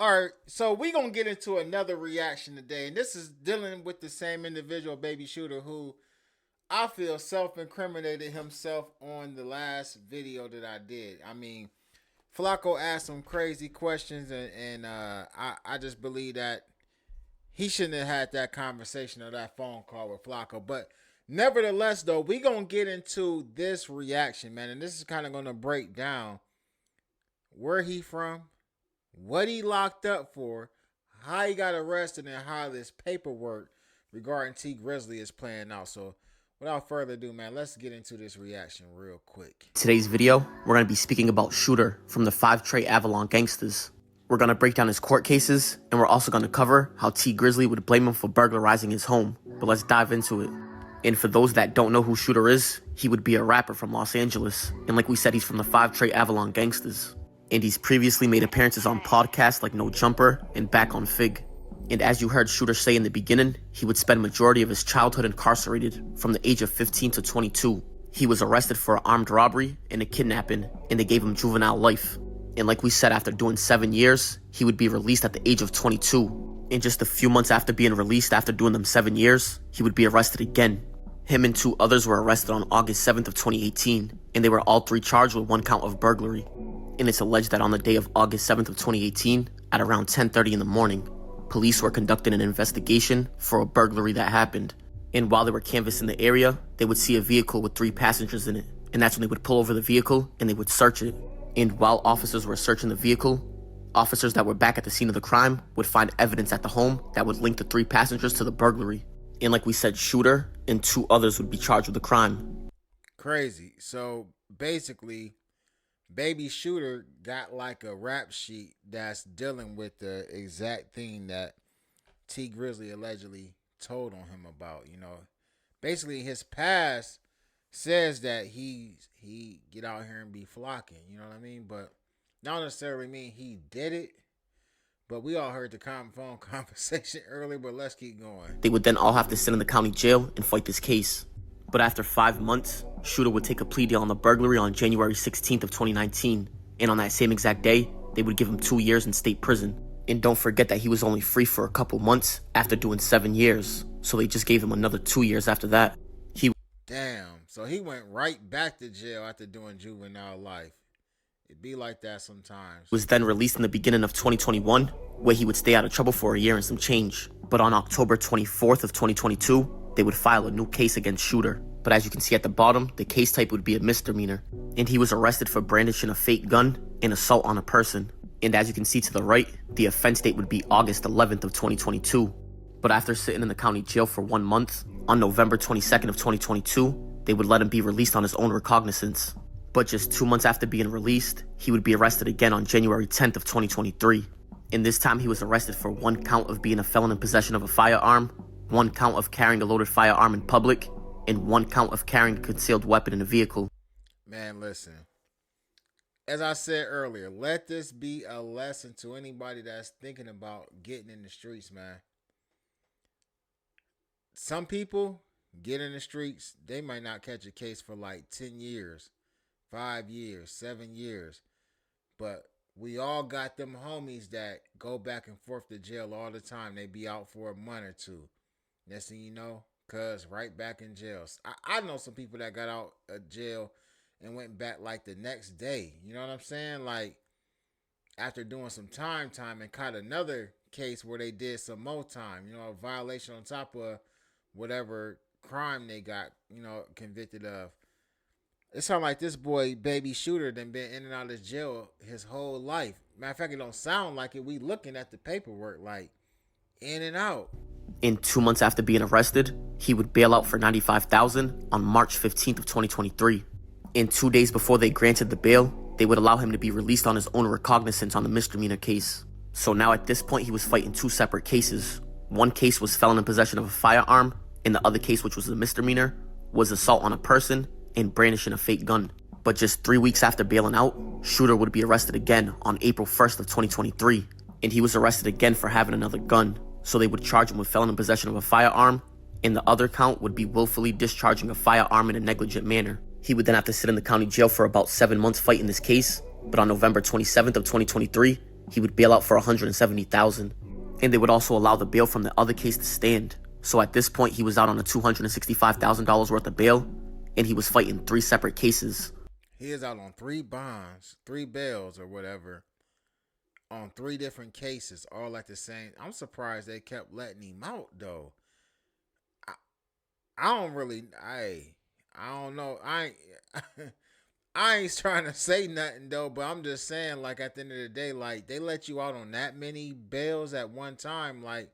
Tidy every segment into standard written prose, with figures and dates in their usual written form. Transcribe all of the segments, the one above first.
All right, so we gonna get into another reaction today, and this is dealing with the same individual, Baby Shooter, who I feel self-incriminated himself on the last video that I did. I mean, Flacco asked some crazy questions, and I just believe that he shouldn't have had that conversation or that phone call with Flacco. But nevertheless, though, we gonna get into this reaction, man, and this is kind of gonna break down where he from, what he locked up for, how he got arrested, and how this paperwork regarding T Grizzley is playing out. So without further ado, man, let's get into this reaction real quick. Today's video, we're going to be speaking about Shooter from the Sh53ter Avalon Gangsters. We're going to break down his court cases, and we're also going to cover how T Grizzley would blame him for burglarizing his home. But let's dive into it. And for those that don't know who Shooter is, he would be a rapper from Los Angeles. And like we said, he's from the Sh53ter Avalon Gangsters. And he's previously made appearances on podcasts like No Jumper and Back on Fig. And as you heard Shooter say in the beginning, he would spend majority of his childhood incarcerated from the age of 15 to 22. He was arrested for armed robbery and a kidnapping, and they gave him juvenile life. And like we said, after doing 7 years, he would be released at the age of 22. And just a few months after being released after doing them 7 years, he would be arrested again. Him and two others were arrested on August 7th of 2018, and they were all three charged with one count of burglary. And it's alleged that on the day of August 7th of 2018, at around 10:30 in the morning, police were conducting an investigation for a burglary that happened. And while they were canvassing the area, they would see a vehicle with 3 passengers in it. And that's when they would pull over the vehicle and they would search it. And while officers were searching the vehicle, officers that were back at the scene of the crime would find evidence at the home that would link the 3 passengers to the burglary. And like we said, Shooter and 2 others would be charged with the crime. Crazy. So basically, Baby Shooter got like a rap sheet that's dealing with the exact thing that T Grizzley allegedly told on him about. You know, basically his past says that he get out here and be flocking. You know what I mean? But not necessarily mean he did it. But we all heard the phone conversation earlier. But let's keep going. They would then all have to sit in the county jail and fight this case. But after 5 months, Shooter would take a plea deal on the burglary on January 16th of 2019. And on that same exact day, they would give him 2 years in state prison. And don't forget that he was only free for a couple months after doing 7 years. So they just gave him another 2 years after that. Damn. So he went right back to jail after doing juvenile life. It be like that sometimes. Was then released in the beginning of 2021, where he would stay out of trouble for a year and some change. But on October 24th of 2022, they would file a new case against Shooter. But as you can see at the bottom, the case type would be a misdemeanor. And he was arrested for brandishing a fake gun and assault on a person. And as you can see to the right, the offense date would be August 11th of 2022. But after sitting in the county jail for 1 month, on November 22nd of 2022, they would let him be released on his own recognizance. But just 2 months after being released, he would be arrested again on January 10th of 2023. And this time he was arrested for 1 count of being a felon in possession of a firearm, 1 count of carrying a loaded firearm in public, and 1 count of carrying a concealed weapon in a vehicle. Man, listen. As I said earlier, let this be a lesson to anybody that's thinking about getting in the streets, man. Some people get in the streets, they might not catch a case for like 10 years, 5 years, 7 years. But we all got them homies that go back and forth to jail all the time. They be out for a month or 2. Next thing you know, cuz right back in jail. I know some people that got out of jail and went back like the next day. You know what I'm saying? Like after doing some time and caught another case where they did some more time. You know, a violation on top of whatever crime they got, you know, convicted of. It sounds like this boy, Baby Shooter, done been in and out of jail his whole life. Matter of fact, it don't sound like it. We looking at the paperwork like in and out. And 2 months after being arrested, he would bail out for $95,000 on March 15th of 2023. And 2 days before they granted the bail, they would allow him to be released on his own recognizance on the misdemeanor case. So now at this point, he was fighting 2 separate cases. One case was felon in possession of a firearm, and the other case, which was a misdemeanor, was assault on a person and brandishing a fake gun. But just 3 weeks after bailing out, Shooter would be arrested again on April 1st of 2023. And he was arrested again for having another gun. So they would charge him with felon in possession of a firearm, and the other count would be willfully discharging a firearm in a negligent manner. He would then have to sit in the county jail for about 7 months fighting this case, but on November 27th of 2023, he would bail out for $170,000. And they would also allow the bail from the other case to stand. So at this point, he was out on a $265,000 worth of bail, and he was fighting 3 separate cases. He is out on 3 bonds, 3 bails or whatever, on 3 different cases, all at the same. I'm surprised they kept letting him out though. I, I don't really, I don't know. I ain't trying to say nothing though, but I'm just saying, like, at the end of the day, like, they let you out on that many bails at one time. Like,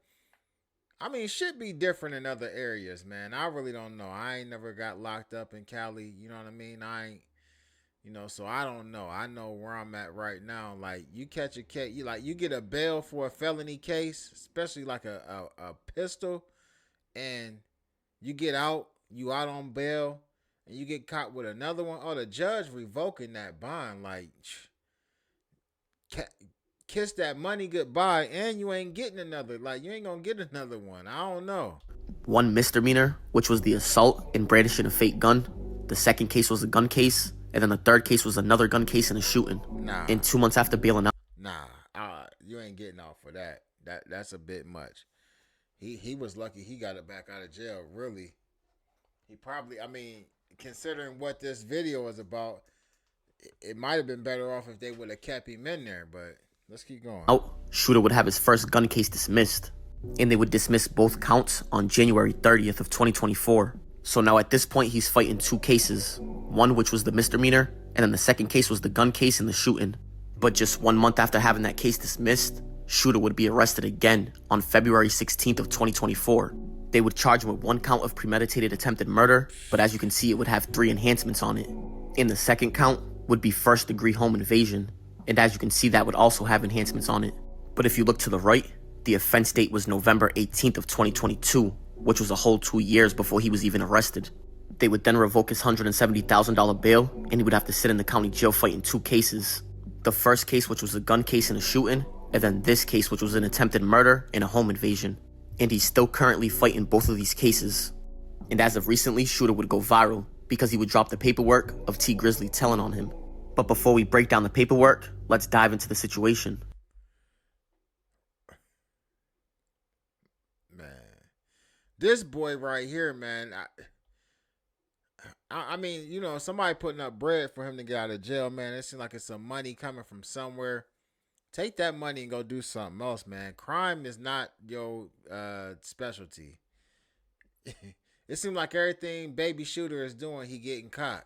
I mean, shit be different in other areas, man. I really don't know. I ain't never got locked up in Cali. You know what I mean? I ain't, so I don't know. I know where I'm at right now. Like, you catch a case, you get a bail for a felony case, especially like a pistol, and you get out, you out on bail, and you get caught with another one. Oh, the judge revoking that bond. Like, kiss that money goodbye, and you ain't getting another. Like, you ain't gonna get another one. I don't know. One misdemeanor, which was the assault and brandishing a fake gun. The second case was a gun case, and then the third case was another gun case and a shooting. Nah. And 2 months after bailing out, you ain't getting off for that. That's a bit much. He was lucky he got it back out of jail. Really, he probably. I mean, considering what this video is about, it might have been better off if they would have kept him in there. But let's keep going. Shooter would have his first gun case dismissed, and they would dismiss both counts on January 30th of 2024. So now at this point, he's fighting 2 cases. One which was the misdemeanor, and then the second case was the gun case and the shooting. But just 1 month after having that case dismissed, Shooter would be arrested again on February 16th of 2024. They would charge him with 1 count of premeditated attempted murder, but as you can see, it would have 3 enhancements on it. In the second count would be first-degree home invasion, and as you can see, that would also have enhancements on it. But if you look to the right, the offense date was November 18th of 2022, which was a whole 2 years before he was even arrested. They would then revoke his $170,000 bail, and he would have to sit in the county jail fighting 2 cases. The first case, which was a gun case and a shooting, and then this case, which was an attempted murder and a home invasion. And he's still currently fighting both of these cases. And as of recently, Shooter would go viral because he would drop the paperwork of T. Grizzley telling on him. But before we break down the paperwork, let's dive into the situation. Man, this boy right here, man, I mean, somebody putting up bread for him to get out of jail, man. It seems like it's some money coming from somewhere. Take that money and go do something else, man. Crime is not your specialty. It seems like everything Baby Shooter is doing, he getting caught.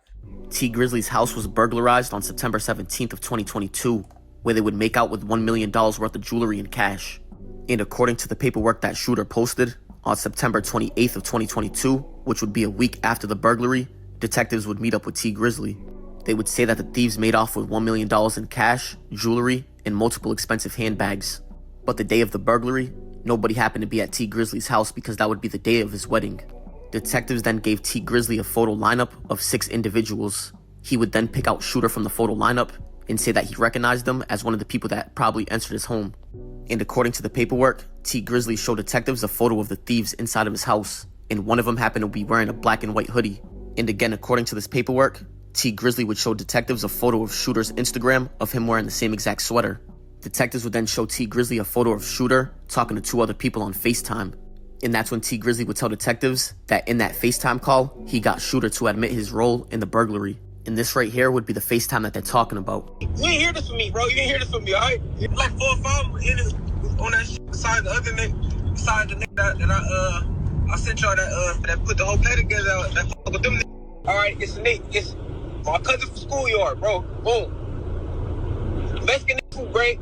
T. Grizzley's house was burglarized on September 17th of 2022, where they would make out with $1 million worth of jewelry and cash. And according to the paperwork that Shooter posted, on September 28th of 2022, which would be a week after the burglary, detectives would meet up with T. Grizzley. They would say that the thieves made off with $1 million in cash, jewelry, and multiple expensive handbags. But the day of the burglary, nobody happened to be at T. Grizzley's house because that would be the day of his wedding. Detectives then gave T. Grizzley a photo lineup of 6 individuals. He would then pick out Shooter from the photo lineup and say that he recognized them as one of the people that probably entered his home. And according to the paperwork, T. Grizzley showed detectives a photo of the thieves inside of his house, and one of them happened to be wearing a black and white hoodie. And again, according to this paperwork, T. Grizzley would show detectives a photo of Shooter's Instagram of him wearing the same exact sweater. Detectives would then show T. Grizzley a photo of Shooter talking to 2 other people on FaceTime. And that's when T. Grizzley would tell detectives that in that FaceTime call, he got Shooter to admit his role in the burglary. And this right here would be the FaceTime that they're talking about. You ain't hear this from me, bro. You ain't hear this from me, alright? Like 4 or 5 in it, on that shit beside the other nigga, beside the nigga that I sent y'all that put the whole play together, that fuck with them niggas. Alright, it's Nick. It's my cousin from schoolyard, bro. Boom. Mexican niggas from Great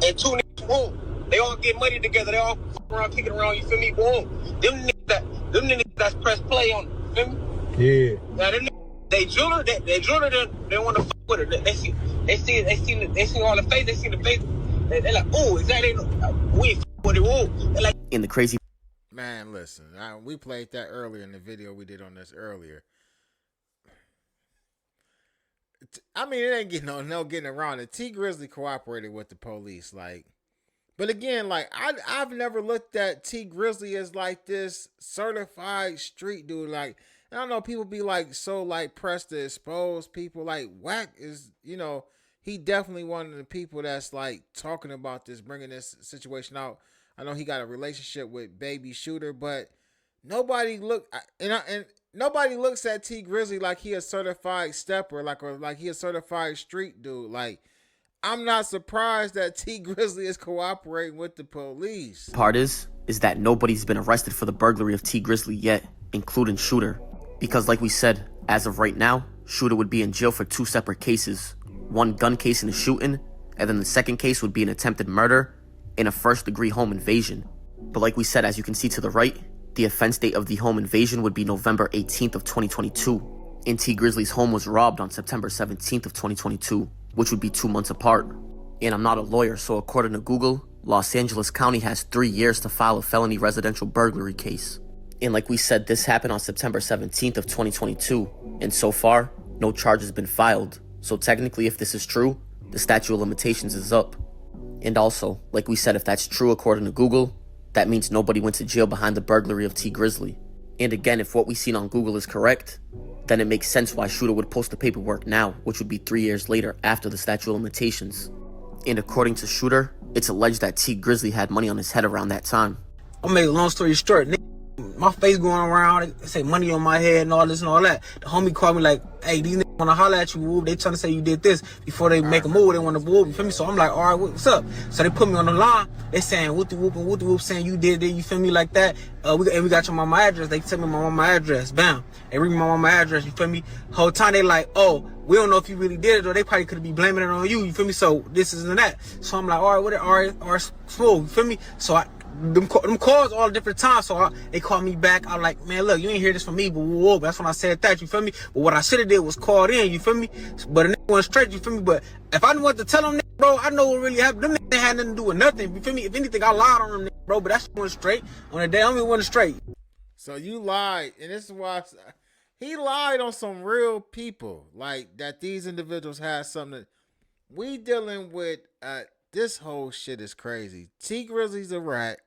and 2 niggas from home. They all get money together. They all fuck around, kicking around, you feel me? Boom. Them niggas that's press play on, you feel me? Yeah. Now them niggas, they jeweler, they want to fuck with her. They see all the face, they see the face. They're like, oh, is that ain't we ain't fuck with it, whoa. Like, in the crazy. Man, listen, we played that earlier in the video we did on this earlier. I mean, it ain't getting no getting around it. T. Grizzley cooperated with the police, like, but again, like, I've never looked at T. Grizzley as like this certified street dude. Like, I don't know, people be like so like pressed to expose people. Like, Wack is, he definitely one of the people that's like talking about this, bringing this situation out. I know he got a relationship with Baby Shooter, but nobody look and nobody looks at T Grizzly like he a certified stepper, or like he a certified street dude. Like, I'm not surprised that T Grizzly is cooperating with the police. Part is that nobody's been arrested for the burglary of T Grizzly yet, including Shooter. Because like we said, as of right now, Shooter would be in jail for 2 separate cases. One gun case in a shooting, and then the second case would be an attempted murder and a first-degree home invasion. But like we said, as you can see to the right, the offense date of the home invasion would be November 18th of 2022. And T Grizzly's home was robbed on September 17th of 2022, which would be 2 months apart. And I'm not a lawyer, so according to Google, Los Angeles County has 3 years to file a felony residential burglary case. And like we said, this happened on September 17th of 2022, and so far, no charge has been filed. So technically, if this is true, the statute of limitations is up. And also, like we said, if that's true according to Google, that means nobody went to jail behind the burglary of T Grizzly. And again, if what we've seen on Google is correct, then it makes sense why Shooter would post the paperwork now, which would be 3 years later after the statute of limitations. And according to Shooter, it's alleged that T Grizzly had money on his head around that time. I'll make a long story short, nigga, my face going around, they say money on my head and all this and all that. The homie called me like, hey, these niggas wanna holler at you, whoop. They trying to say you did this before they make a move, they wanna whoop, you feel me? So I'm like, all right, what's up? So they put me on the line, they saying whoopty whoop and whoopty whoop, saying you did it, you feel me, like that. We got your mama address. They tell me my mama address, bam. They read me my mama address, you feel me? Whole time they like, oh, we don't know if you really did it, or they probably could be blaming it on you, you feel me? So this is and that. So I'm like, all right, all right, smooth, you feel me? So them calls all different times, so they called me back. I'm like, man, look, you ain't hear this from me, but whoa, that's when I said that, you feel me? But what I should have did was called in, you feel me? But the nigga went straight, you feel me? But if I didn't want to tell them, bro, I know what really happened. Them niggas had nothing to do with nothing, you feel me? If anything, I lied on them, bro, but that's one straight. On the day, I'm one straight. So you lied, and this is why he lied on some real people, like that these individuals had something. We dealing with this whole shit is crazy. T Grizzly's a rat.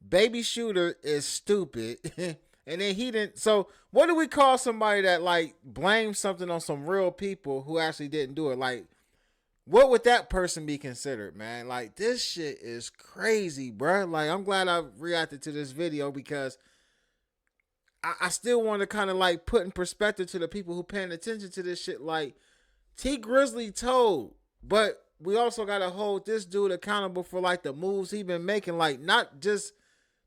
Baby Shooter is stupid. And then he didn't. So what do we call somebody that like blames something on some real people who actually didn't do it? Like, what would that person be considered, man? Like, this shit is crazy, bro. Like, I'm glad I reacted to this video because I still want to kind of like put in perspective to the people who paying attention to this shit. Like, T Grizzly told, but we also got to hold this dude accountable for like the moves he been making. Like, not just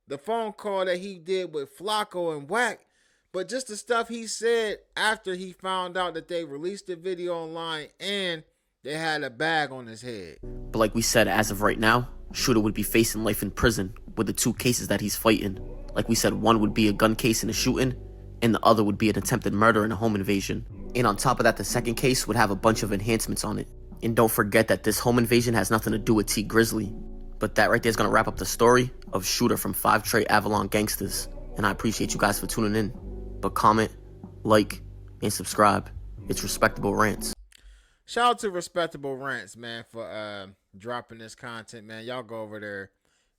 the phone call that he did with Flacco and Wack, but just the stuff he said after he found out that they released the video online and they had a bag on his head. But like we said, as of right now, Shooter would be facing life in prison with the 2 cases that he's fighting. Like we said, one would be a gun case and a shooting, and the other would be an attempted murder and a home invasion. And on top of that, the second case would have a bunch of enhancements on it. And don't forget that this home invasion has nothing to do with T Grizzly. But that right there is going to wrap up the story of Shooter from 5 Avalon Gangsters. And I appreciate you guys for tuning in. But comment, like, and subscribe. It's Respectable Rants. Shout out to Respectable Rants, man, for dropping this content, man. Y'all go over there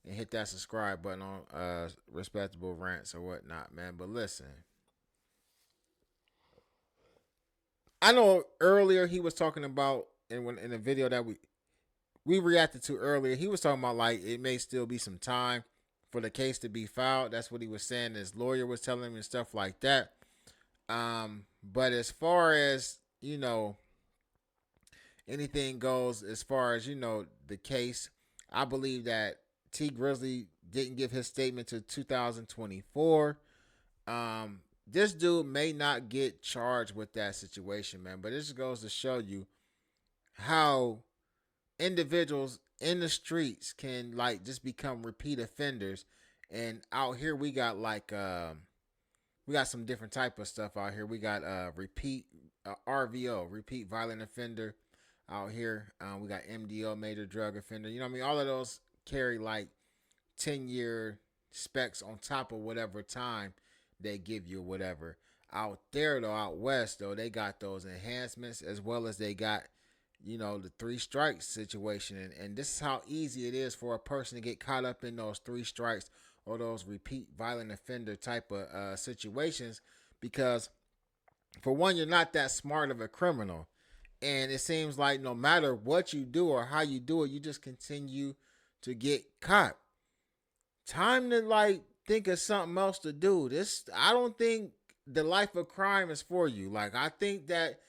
and hit that subscribe button on Respectable Rants or whatnot, man. But listen, I know earlier he was talking about in the video that we reacted to earlier, he was talking about like it may still be some time for the case to be filed. That's what he was saying. His lawyer was telling him and stuff like that. But as far as, you know, anything goes, as far as, you know, the case, I believe that T Grizzly didn't give his statement to 2024. This dude may not get charged with that situation, man, but it just goes to show you how individuals in the streets can like just become repeat offenders. And out here we got like we got some different type of stuff out here. We got repeat RVO, repeat violent offender out here. We got MDO, major drug offender. You know what I mean? All of those carry like 10-year specs on top of whatever time they give you or whatever. Out there though, out west though, they got those enhancements as well as they got, you know, the 3 strikes situation. And this is how easy it is for a person to get caught up in those 3 strikes or those repeat violent offender type of situations, because for one, you're not that smart of a criminal. And it seems like no matter what you do or how you do it, you just continue to get caught. Time to like think of something else to do. This, I don't think the life of crime is for you. Like, I think that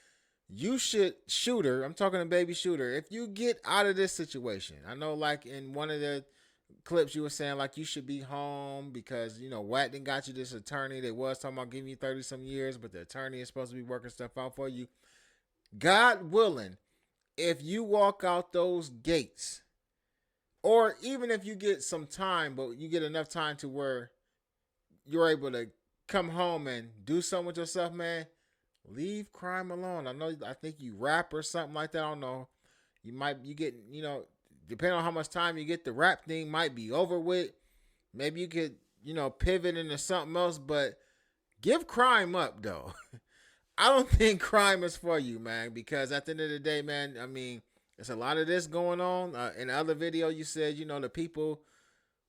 you should, shooter, I'm talking to baby shooter, if you get out of this situation, I know like in one of the clips you were saying like you should be home because you know Watt done got you this attorney. They was talking about giving you 30 some years, but the attorney is supposed to be working stuff out for you. God willing, if you walk out those gates, or even if you get some time, but you get enough time to where you're able to come home and do something with yourself, man, leave crime alone. I think you rap or something like that. I don't know. You get, you know, depending on how much time you get, the rap thing might be over with. Maybe you could, you know, pivot into something else, but give crime up though. I don't think crime is for you, man, because at the end of the day, man, I mean, there's a lot of this going on. In the other video, you said, you know, the people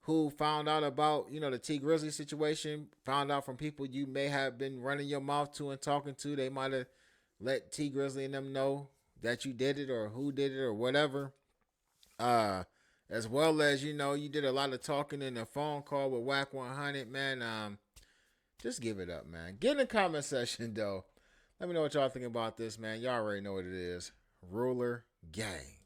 who found out about, you know, the T Grizzly situation, found out from people you may have been running your mouth to and talking to. They might have let T Grizzly and them know that you did it or who did it or whatever. As well as, you know, you did a lot of talking in a phone call with Whack 100, man. Just give it up, man. Get in the comment section, though. Let me know what y'all think about this, man. Y'all already know what it is. Ruler Gang.